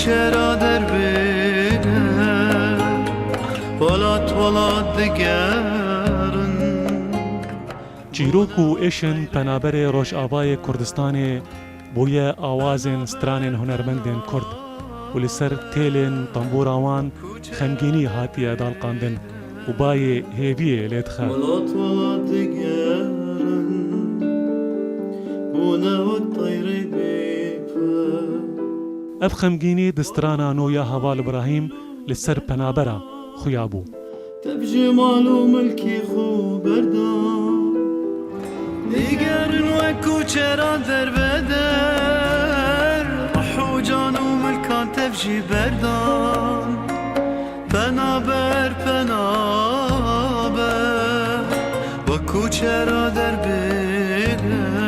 کوچه را در بگر ولات دگرن چیروک و ایشن پنابر روشاوای کردستان بویا آوازن سترانن هنرمندن کرد و لسر تیلن طنبوراوان خمگینی هاتیه دالقاندن و بای هیویه لیدخه ولات دگرن بونه و طیری بیپر اف خمگینی دسترانا نویا هوال ابراهیم لسر پنابرا خویابو تبجي مالو ملكي خو بردان دیگرن وکو چرا در بدر رحو جانو ملکان تبجي بردان پنابر وکو چرا در بدر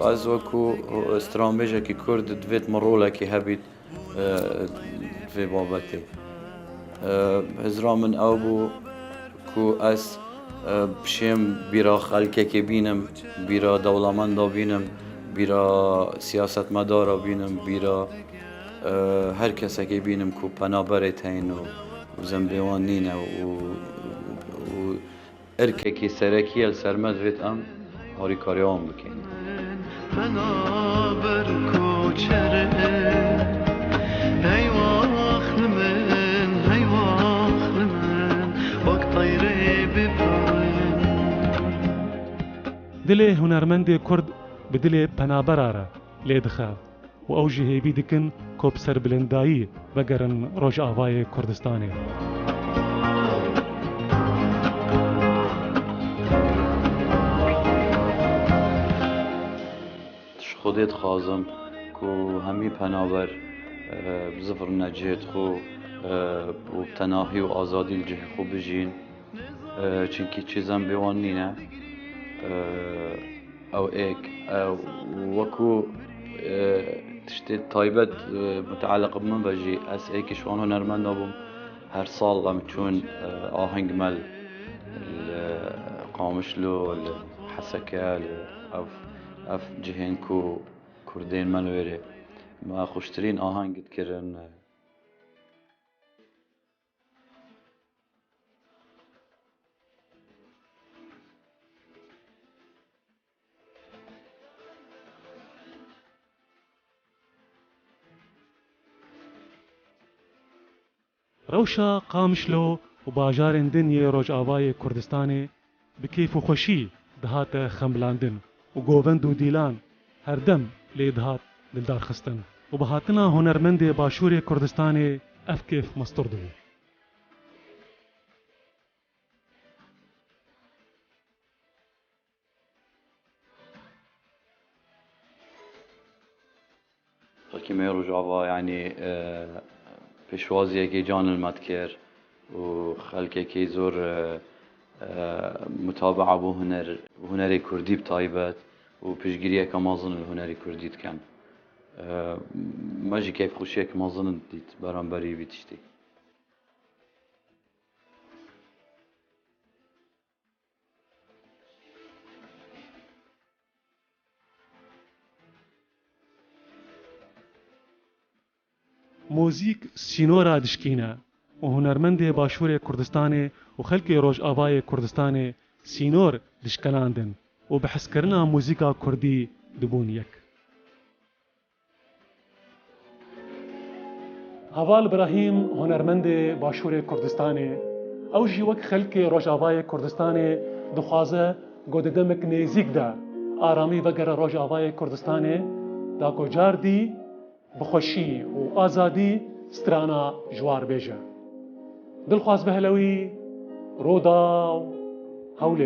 از وکو استرامبیجه کی کرد دویت مروله کی هبید في بابتي هزرا من أبو كو أس بشيم بيرا خلكة كي بينم بيرا دولمندا بينم بيرا سياسة مدارا بينم بيرا هر كسا كي بينم كو پنابرت هين و زنبيوان نينا و اركة كي سركي السرمد فيت أم هاري كاريوان بكين پنابر کوچره دل هنرمند کرد به دل پنابراره لیدخه و او جهیبی دکن کوب سر بلندایی بگرن روش آوای کردستانه خودت خازم كو همي پنابر بزفر نجيت خو و تناهي و آزادي الجه خو بجين چنكي چيزان بيوان نينا او ايك وكو تشتي طيبت متعلق بمن بجي اس ايك شوان هنرمند ابوم هر سال لم تشون آهنگ مل قامشلو الحسكة اف جهين كو كردين ملويري ما خوشترين آهنگ تكرن روشا قامشلو و باجارن دنیه روش آوای کردستان بکیف و خوشی دهات خمبلاندن و گووند و دیلان هر دم لیدهات دلدار خستن و بهاتنا هنرمند باشور کردستان افکیف مستردو خلكي ما يرجعوا يعني بشوازية كي جان المتكر وخلكي كي زور متابعة بو هنري كردي بطايبات وبشجريه كمازن الهنري كردي كان ماجي كيف خوشيه كمازن ديت برانبري بيتشتي موزیک سینورا دشکینه و هنرمند باشور کردستان و خلق روش آوای کردستان سینور دشکناندن و بحث کرنا موزیکا کردی دبون یک هوال ابراهیم هنرمند باشور کردستان او جی وک خلق روش آوای کردستان دخوازه گود دمک نزیک ده آرامی وگر روش آوای کردستان دا گجار دی بخوشی و آزادی سترانا جوار بیجه دلخواز بهلوی رودا و هوله